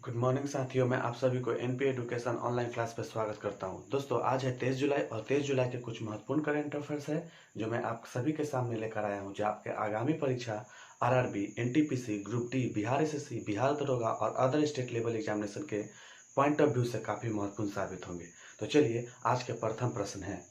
Good morning साथियों, मैं आप सभी को एनपी एजुकेशन ऑनलाइन क्लास पर स्वागत करता हूं। दोस्तों, आज है 23 जुलाई और 23 जुलाई के कुछ महत्वपूर्ण करंट अफेयर्स है जो मैं आप सभी के सामने लेकर आया हूं, जो आपके आगामी परीक्षा RRB, NTPC, group D, Bihar SSC, Bihar दरोगा और अदर स्टेट लेवल एग्जामिनेशन के पॉइंट ऑफ व्यू से काफ़ी महत्वपूर्ण साबित होंगे। तो चलिए, आज के प्रथम प्रश्न है,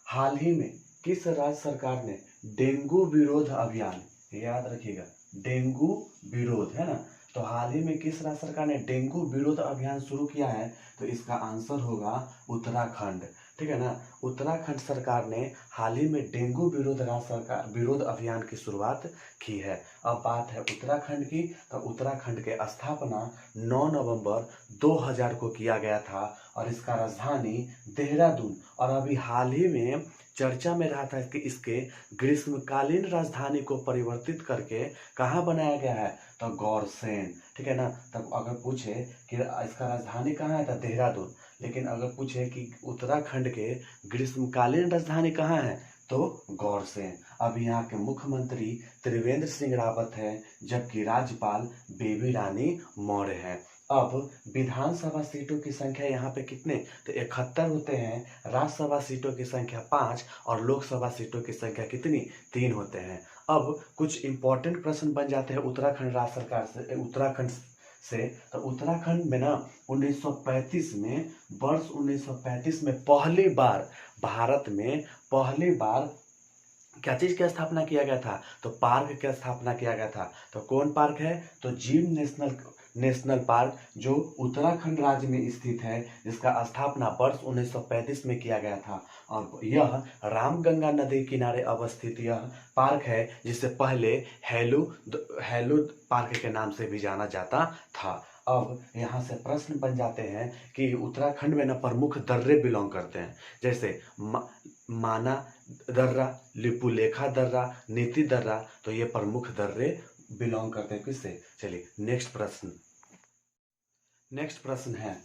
हाल ही में किस राज्य सरकार ने डेंगू विरोध अभियान, याद रखिएगा, डेंगू विरोध है ना, तो हाल ही में किस राज्य सरकार ने डेंगू विरोध अभियान शुरू किया है? तो इसका आंसर होगा उत्तराखंड। ठीक है ना, उत्तराखंड सरकार ने हाल ही में डेंगू विरोध अभियान की शुरुआत की है। अब बात है उत्तराखंड की, तो उत्तराखंड के स्थापना 9 नवंबर 2000 को किया गया था और इसका राजधानी देहरादून, और अभी हाल ही में चर्चा में रहा था कि इसके ग्रीष्मकालीन राजधानी को परिवर्तित करके कहाँ बनाया गया है? तो गौरसैन। ठीक है ना, तब अगर पूछे कि इसका राजधानी कहाँ है तो देहरादून, लेकिन अगर पूछे कि उत्तराखंड के ग्रीष्मकालीन राजधानी कहाँ है तो गौरसैन। अब यहाँ के मुख्यमंत्री त्रिवेंद्र सिंह रावत है, जबकि राज्यपाल बेबी रानी मौर्य है। अब विधानसभा सीटों की संख्या यहाँ पे कितने? तो 71 होते हैं। राज्यसभा सीटों की संख्या 5 और लोकसभा सीटों की संख्या कितनी? 3 होते हैं। अब कुछ इंपॉर्टेंट प्रश्न बन जाते हैं उत्तराखंड राज्य सरकार से, उत्तराखंड से। तो उत्तराखंड में ना 1935 में, वर्ष 1935 में पहली बार भारत में क्या चीज की स्थापना किया गया था? तो पार्क की स्थापना किया गया था। तो कौन पार्क है? तो जिम नेशनल पार्क, जो उत्तराखंड राज्य में स्थित है, जिसका स्थापना वर्ष 1935 में किया गया था। और यह रामगंगा नदी किनारे अवस्थित यह पार्क है, जिसे पहले हेलो पार्क के नाम से भी जाना जाता था। अब यहाँ से प्रश्न बन जाते हैं कि उत्तराखंड में ना प्रमुख दर्रे बिलोंग करते हैं, जैसे माना दर्रा, लिपुलेखा दर्रा, नीति दर्रा। तो ये प्रमुख दर्रे बिलोंग करते हैं किससे? चलिए नेक्स्ट प्रश्न है,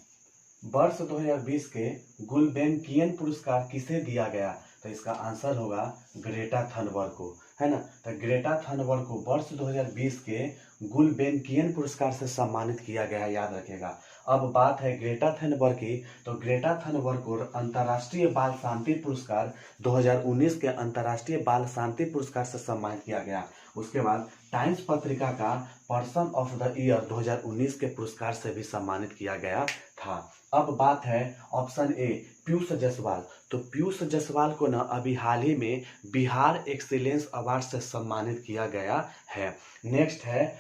वर्ष 2020 के गुल्बेंकियन पुरस्कार किसे दिया गया? तो इसका आंसर होगा ग्रेटा थनबर्ग को, है ना। तो ग्रेटा थनबर्ग को वर्ष 2020 के गुल्बेंकियन पुरस्कार से सम्मानित किया गया, याद रखिएगा। अब बात है ग्रेटा थनबर्ग की, तो ग्रेटा थनबर्ग को अंतर्राष्ट्रीय बाल शांति पुरस्कार 2019 के अंतर्राष्ट्रीय बाल शांति पुरस्कार से सम्मानित किया गया। उसके बाद टाइम्स पत्रिका का पर्सन ऑफ द ईयर 2019 के पुरस्कार से भी सम्मानित किया गया था। अब बात है ऑप्शन ए, पीयूष जायसवाल। तो पीयूष जायसवाल को ना अभी हाल ही में बिहार एक्सीलेंस अवार्ड से सम्मानित किया गया है। नेक्स्ट है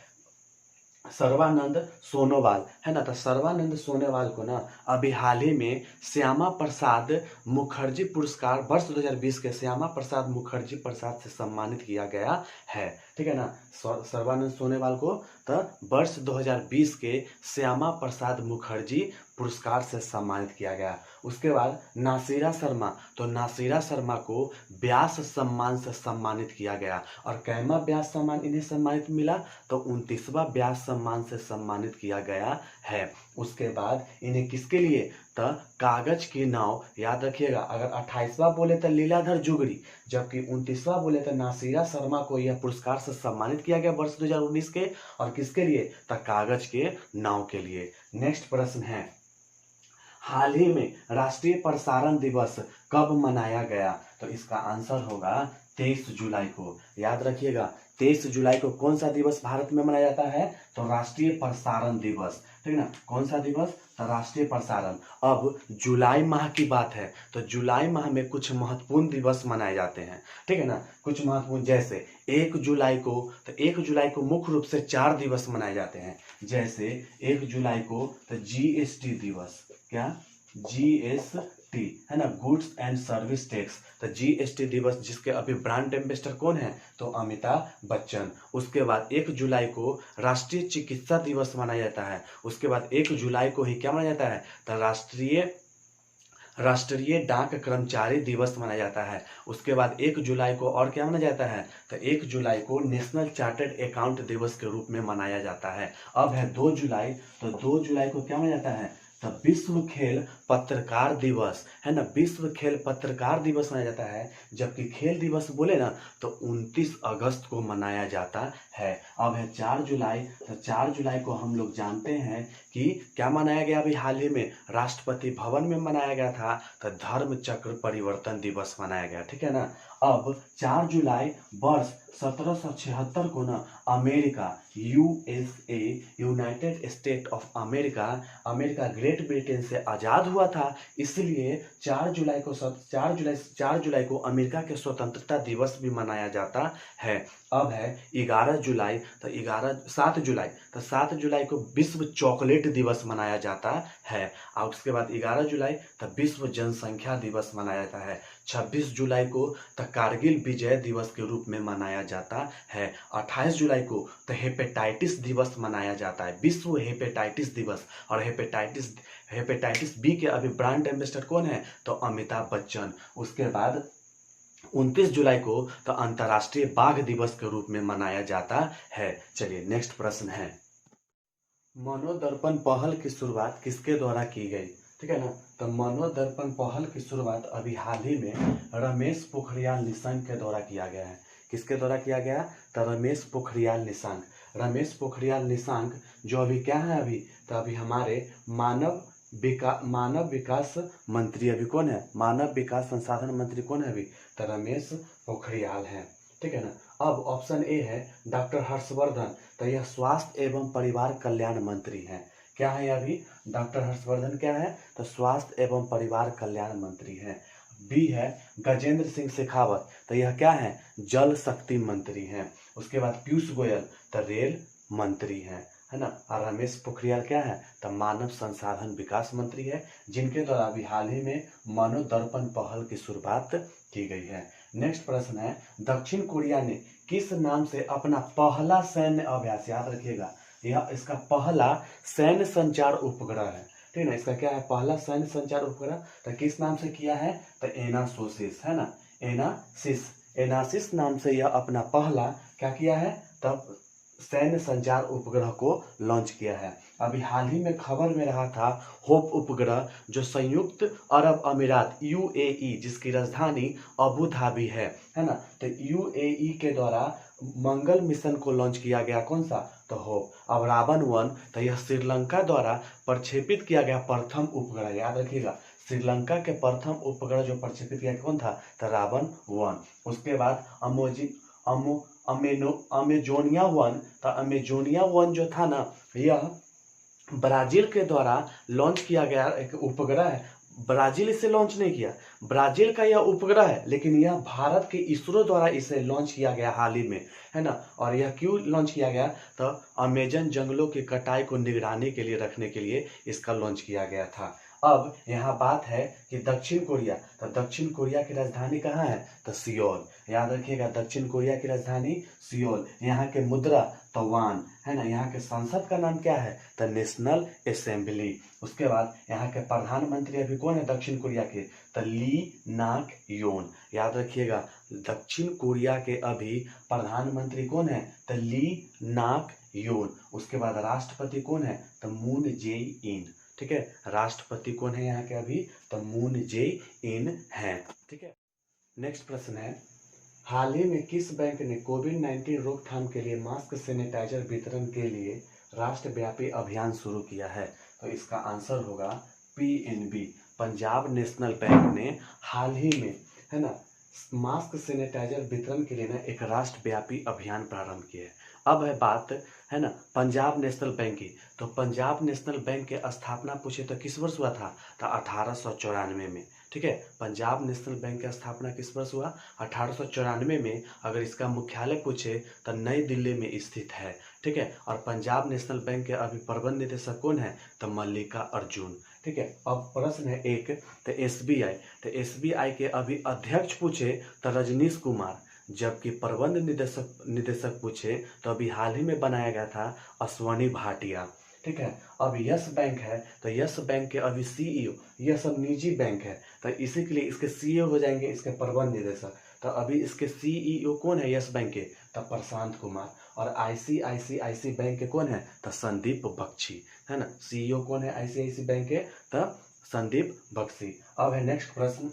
सर्बानंद सोनोवाल, है ना। तो सर्बानंद सोनोवाल को ना अभी हाल ही में श्यामा प्रसाद मुखर्जी पुरस्कार, वर्ष 2020 के श्यामा प्रसाद मुखर्जी प्रसाद से सम्मानित किया गया है। ठीक है ना, सर्बानंद सोनोवाल को तो वर्ष 2020 के श्यामा प्रसाद मुखर्जी पुरस्कार से सम्मानित किया गया। उसके बाद नासिरा शर्मा, तो नासिरा शर्मा को व्यास सम्मान से सम्मानित किया गया। और कैमा व्यास सम्मान इन्हें सम्मानित मिला? तो 29वां व्यास सम्मान से सम्मानित किया गया है। उसके बाद इन्हें किसके लिए? तो कागज की नाव, याद रखिएगा। अगर 28वां बोले तो लीलाधर जुगड़ी, जबकि 29वां बोले तो नासिरा शर्मा को यह पुरस्कार से सम्मानित किया गया वर्ष 2019 के। और किसके लिए? तो कागज के नाव के लिए। नेक्स्ट प्रश्न है, हाल ही में राष्ट्रीय प्रसारण दिवस कब मनाया गया? तो इसका आंसर होगा 23 जुलाई को, याद रखिएगा। 23 जुलाई को कौन सा दिवस भारत में मनाया जाता है? तो राष्ट्रीय प्रसारण दिवस। ठीक है ना, कौन सा दिवस? तो राष्ट्रीय प्रसारण। अब जुलाई माह की बात है, तो जुलाई माह में कुछ महत्वपूर्ण दिवस मनाए जाते हैं। ठीक है ना, कुछ महत्वपूर्ण, जैसे 1 जुलाई को, तो 1 जुलाई को मुख्य रूप से 4 दिवस मनाए जाते हैं। जैसे 1 जुलाई को तो जीएसटी दिवस, क्या? जीएसटी, है ना, गुड्स एंड सर्विस टैक्स। तो जीएसटी दिवस, जिसके अभी ब्रांड एम्बेसडर कौन है? तो अमिताभ बच्चन। उसके बाद 1 जुलाई को राष्ट्रीय चिकित्सा दिवस मनाया जाता है। उसके बाद 1 जुलाई को ही क्या मनाया जाता है? तो राष्ट्रीय डाक कर्मचारी दिवस मनाया जाता है। उसके बाद 1 जुलाई को और क्या मनाया जाता है? तो 1 जुलाई को नेशनल चार्टर्ड अकाउंट दिवस के रूप में मनाया जाता है। अब है 2 जुलाई, तो 2 जुलाई को क्या मनाया जाता है? तो विश्व खेल पत्रकार दिवस, है ना, विश्व खेल पत्रकार दिवस मनाया जाता है। जबकि खेल दिवस बोले ना तो 29 अगस्त को मनाया जाता है। अब है 4 जुलाई, तो 4 जुलाई को हम लोग जानते हैं कि क्या मनाया गया अभी हाल ही में, राष्ट्रपति भवन में मनाया गया था, तो धर्म चक्र परिवर्तन दिवस मनाया गया, ठीक है ना। अब 4 जुलाई वर्ष 1776 को ना America, USA, United state of America, America great Britain से आज़ाद हुआ था। इसलिए 4 जुलाई को अमेरिका के स्वतंत्रता दिवस भी मनाया जाता है। अब है 11 जुलाई, तो 7 जुलाई को विश्व चॉकलेट दिवस मनाया जाता है। और उसके बाद 11 जुलाई तो विश्व जनसंख्या दिवस मनाया जाता है। 26 जुलाई को तो कारगिल विजय दिवस के रूप में मनाया जाता है। 28 जुलाई को तो हेपेटाइटिस दिवस मनाया जाता है, विश्व हेपेटाइटिस दिवस। और हेपेटाइटिस बी के अभी ब्रांड एम्बेसडर कौन है, तो अमिताभ बच्चन। उसके बाद 29 जुलाई को तो अंतर्राष्ट्रीय बाघ दिवस के रूप में मनाया जाता है। चलिए नेक्स्ट प्रश्न है, मनोदर्पण पहल की शुरुआत किसके द्वारा की गई, ठीक है ना। तो मनोदर्पण पहल की शुरुआत अभी हाल ही में रमेश पोखरियाल निशंक के द्वारा किया गया है। किसके द्वारा किया गया, तो रमेश पोखरियाल निशंक। रमेश पोखरियाल निशंक जो अभी क्या है, अभी हमारे मानव विकास मंत्री अभी कौन है, मानव विकास संसाधन मंत्री कौन है अभी, तो रमेश पोखरियाल है, ठीक है ना। अब ऑप्शन ए है डॉक्टर हर्षवर्धन, तो यह स्वास्थ्य एवं परिवार कल्याण मंत्री हैं। क्या है अभी, डॉक्टर हर्षवर्धन क्या है, तो स्वास्थ्य एवं परिवार कल्याण मंत्री हैं। बी है गजेंद्र सिंह शेखावत, तो यह क्या है, जल शक्ति मंत्री हैं। उसके बाद पीयूष गोयल तो रेल मंत्री हैं, है ना। और रमेश पोखरियाल क्या है, तो मानव संसाधन विकास मंत्री है, जिनके द्वारा अभी हाल ही में मनोदर्पण पहल की शुरुआत की गई है। नेक्स्ट प्रश्न है, दक्षिण कोरिया ने किस नाम से अपना पहला सैन्य अभ्यास, याद रखिएगा यह इसका पहला सैन्य संचार उपग्रह है, ठीक है ना। इसका क्या है, पहला सैन्य संचार उपग्रह, तो किस नाम से किया है, तो एनासोसिस, है ना, एनासिस नाम से यह अपना पहला क्या किया है, तब सैन्य संचार उपग्रह को लॉन्च किया है। अभी हाल ही में खबर में रहा था होप उपग्रह जो संयुक्त अरब अमीरात यूएई जिसकी राजधानी अबू धाबी है ना। तो यूएई के द्वारा मंगल मिशन को लॉन्च किया गया, कौन सा, तो होप। अब रावण 1 तो यह श्रीलंका द्वारा प्रक्षेपित किया गया प्रथम उपग्रह, याद रखिएगा श्रीलंका के प्रथम उपग्रह जो प्रक्षेपित किया कौन था, तो रावण 1। उसके बाद अमेजोनिया 1, तो अमेजोनिया 1 जो था ना, यह ब्राजील के द्वारा लॉन्च किया गया एक उपग्रह है। ब्राजील इसे लॉन्च नहीं किया, ब्राजील का यह उपग्रह है, लेकिन यह भारत के इसरो द्वारा इसे लॉन्च किया गया हाल ही में, है ना। और यह क्यों लॉन्च किया गया, तो अमेजन जंगलों की कटाई को निगरानी के लिए रखने के लिए इसका लॉन्च किया गया था। अब यहाँ बात है कि दक्षिण कोरिया, तो दक्षिण कोरिया की राजधानी कहाँ है, तो सियोल, याद रखिएगा दक्षिण कोरिया की राजधानी सियोल। यहाँ के मुद्रा तो वान, है ना। यहाँ के संसद का नाम क्या है, तो नेशनल असेंबली। उसके बाद यहाँ के प्रधानमंत्री अभी कौन है दक्षिण कोरिया के, तो ली नाक योन, याद रखिएगा दक्षिण कोरिया के अभी प्रधानमंत्री कौन है, तो ली नाक योन। उसके बाद राष्ट्रपति कौन है, तो मून जे इन, ठीक है, राष्ट्रपति कौन है यहाँ के अभी, तो मून जे इन है, ठीक है। नेक्स्ट प्रश्न है, हाल ही में किस बैंक ने कोविड-19 रोकथाम के लिए मास्क सैनिटाइजर वितरण के लिए राष्ट्रव्यापी अभियान शुरू किया है, तो इसका आंसर होगा पीएनबी, पंजाब नेशनल बैंक ने हाल ही में, है ना, मास्क सैनिटाइजर वितरण के लिए ना एक राष्ट्रव्यापी अभियान प्रारंभ किया है। अब है बात, है ना, पंजाब नेशनल बैंक की, तो पंजाब नेशनल बैंक की स्थापना पूछे तो किस वर्ष हुआ था, तो 1894 में, ठीक है। पंजाब नेशनल बैंक की स्थापना किस वर्ष हुआ, 1894 में। अगर इसका मुख्यालय पूछे तो नई दिल्ली में स्थित है, ठीक है। और पंजाब नेशनल बैंक के अभी प्रबंध निदेशक कौन है, तो मल्लिका अर्जुन, ठीक है। अब प्रश्न है एक, तो एसबीआई, तो एसबीआई के अभी अध्यक्ष पूछे तो रजनीश कुमार, जबकि प्रबंध निदेशक पूछे तो अभी हाल ही में बनाया गया था अश्वनी भाटिया, ठीक है। अब यस बैंक है, तो यस बैंक के अभी सीईओ, यह सब निजी बैंक है तो इसी के लिए इसके सीईओ हो जाएंगे इसके प्रबंध निदेशक। तो अभी इसके सीईओ कौन है यस बैंक के, तो प्रशांत कुमार। और आईसीआईसीआईसी बैंक के कौन है? तो संदीप बख्शी, है ना। सीईओ कौन है आईसीआईसी बैंक के? तो संदीप बख्शी। अब है नेक्स्ट प्रश्न,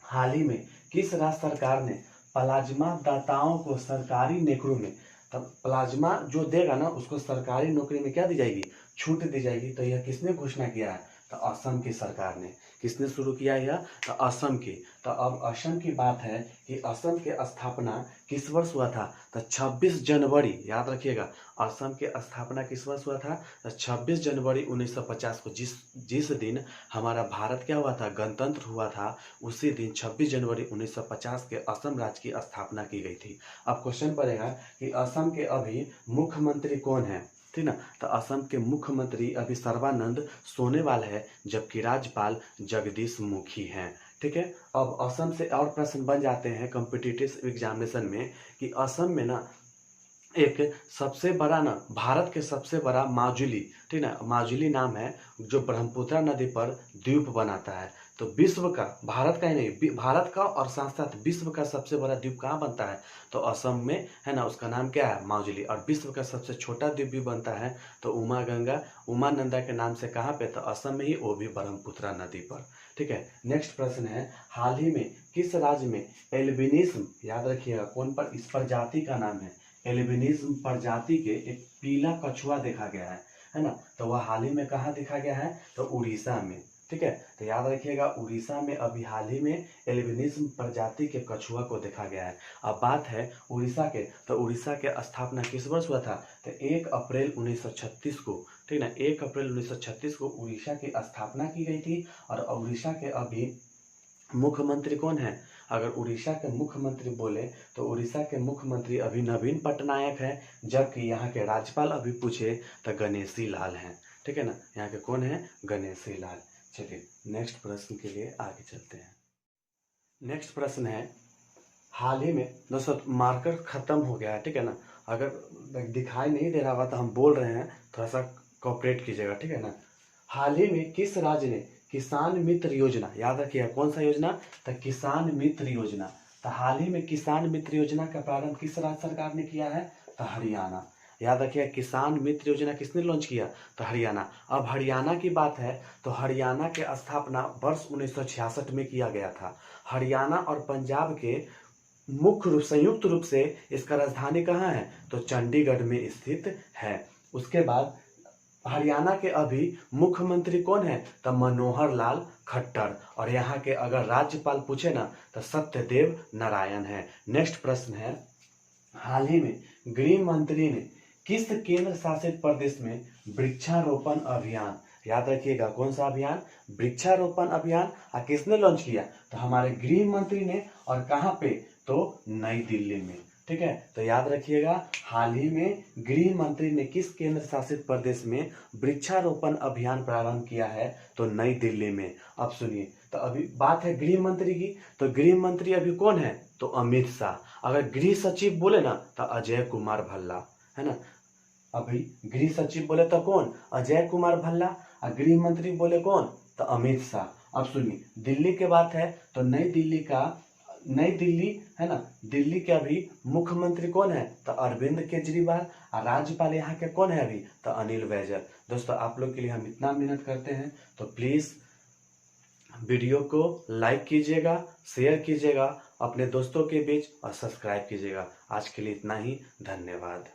हाल ही में किस राज्य सरकार ने प्लाज्मा दाताओं को सरकारी नौकरियों में, तब प्लाज्मा जो देगा ना उसको सरकारी नौकरी में क्या दी जाएगी? छूट दी जाएगी। तो यह किसने घोषणा किया है? तो असम की सरकार ने। किसने शुरू किया यह? तो असम की। तो अब असम की बात है कि असम के स्थापना किस वर्ष हुआ था? तो 26 जनवरी, याद रखिएगा, असम के स्थापना किस वर्ष हुआ था? तो 26 जनवरी 1950 को, जिस दिन हमारा भारत क्या हुआ था? गणतंत्र हुआ था, उसी दिन 26 जनवरी 1950 के असम राज्य की स्थापना की गई थी। अब क्वेश्चन पड़ेगा कि असम के अभी मुख्यमंत्री कौन है, ठीक ना। तो असम के मुख्यमंत्री अभी सर्बानंद सोनोवाल है, जबकि राज्यपाल जगदीश मुखी हैं, ठीक है। अब असम से और प्रश्न बन जाते हैं कॉम्पिटिटिव एग्जामिनेशन में कि असम में ना एक सबसे बड़ा ना, भारत के सबसे बड़ा माजुली, ठीक ना, माजुली नाम है, जो ब्रह्मपुत्र नदी पर द्वीप बनाता है। तो विश्व का, भारत का ही नहीं, भारत का और साथ साथ विश्व का सबसे बड़ा द्वीप कहाँ बनता है? तो असम में, है ना। उसका नाम क्या है? माजुली। और विश्व का सबसे छोटा द्वीप भी बनता है तो उमानंदा के नाम से, कहाँ पे? तो असम में ही, वो भी ब्रह्मपुत्र नदी पर, ठीक है। नेक्स्ट प्रश्न है, हाल ही में किस राज्य में एल्बिनिज्म, याद रखिएगा कौन पर, इस प्रजाति का नाम है एल्बिनिज्म प्रजाति के एक पीला कछुआ देखा गया है ना। तो वह हाल ही में कहाँ देखा गया है? तो उड़ीसा में, ठीक है। तो याद रखिएगा उड़ीसा में अभी हाल ही में एल्बिनिज्म प्रजाति के कछुआ को देखा गया है। अब बात है उड़ीसा के, तो उड़ीसा के स्थापना किस वर्ष हुआ था? तो 1 अप्रैल 1936 को, ठीक ना, 1 अप्रैल 1936 को उड़ीसा की स्थापना की गई थी। और उड़ीसा के अभी मुख्यमंत्री कौन है? अगर उड़ीसा के मुख्यमंत्री बोले तो उड़ीसा के मुख्यमंत्री अभी नवीन पटनायक है, जबकि यहाँ के राज्यपाल अभी पूछे तो गणेशी लाल हैं, ठीक है ना। यहाँ के कौन है? गणेशी लाल। चलिए नेक्स्ट प्रश्न के लिए आगे चलते हैं। नेक्स्ट प्रश्न है, हाल ही में दोस्तों मार्कर खत्म हो गया है, ठीक है ना। अगर दिखाई नहीं दे रहा होगा तो हम बोल रहे हैं, थोड़ा सा कोऑपरेट कीजिएगा, ठीक है ना। हाल ही में किस राज्य ने किसान मित्र योजना, याद रखिएगा कौन सा योजना? तो किसान मित्र योजना। तो हाल ही में किसान मित्र योजना का प्रारंभ किस राज्य सरकार ने किया है? तो हरियाणा। याद रखिएगा किसान मित्र योजना किसने लॉन्च किया? तो हरियाणा। अब हरियाणा की बात है तो हरियाणा के स्थापना वर्ष 1966 में किया गया था। हरियाणा और पंजाब के संयुक्त रूप से इसका राजधानी कहाँ है? तो चंडीगढ़ में स्थित है। उसके बाद हरियाणा के अभी मुख्यमंत्री कौन है? तो मनोहर लाल खट्टर। और यहाँ के अगर राज्यपाल पूछे ना तो सत्यदेव नारायण है। नेक्स्ट प्रश्न है, हाल ही में गृह मंत्री ने किस केंद्र शासित प्रदेश में वृक्षारोपण अभियान, याद रखिएगा कौन सा अभियान? वृक्षारोपण अभियान। किसने लॉन्च किया? तो हमारे गृह मंत्री ने। और कहाँ पे? तो नई दिल्ली में, ठीक है। तो याद रखिएगा हाल ही में गृह मंत्री ने किस केंद्र शासित प्रदेश में वृक्षारोपण अभियान प्रारंभ किया है? तो नई दिल्ली में। अब सुनिए, तो अभी बात है गृह मंत्री की, तो गृह मंत्री अभी कौन है? तो अमित शाह। अगर गृह सचिव बोले ना तो अजय कुमार भल्ला, है ना। अभी गृह सचिव बोले तो कौन? अजय कुमार भल्ला। और गृह मंत्री बोले कौन? तो अमित शाह। अब सुनिए, दिल्ली के बात है तो नई दिल्ली, है ना, दिल्ली के अभी मुख्यमंत्री कौन है? तो अरविंद केजरीवाल। और राज्यपाल यहाँ के कौन है अभी? तो अनिल बैजल। दोस्तों आप लोग के लिए हम इतना मेहनत करते हैं, तो प्लीज वीडियो को लाइक कीजिएगा, शेयर कीजिएगा अपने दोस्तों के बीच और सब्सक्राइब कीजिएगा। आज के लिए इतना ही, धन्यवाद।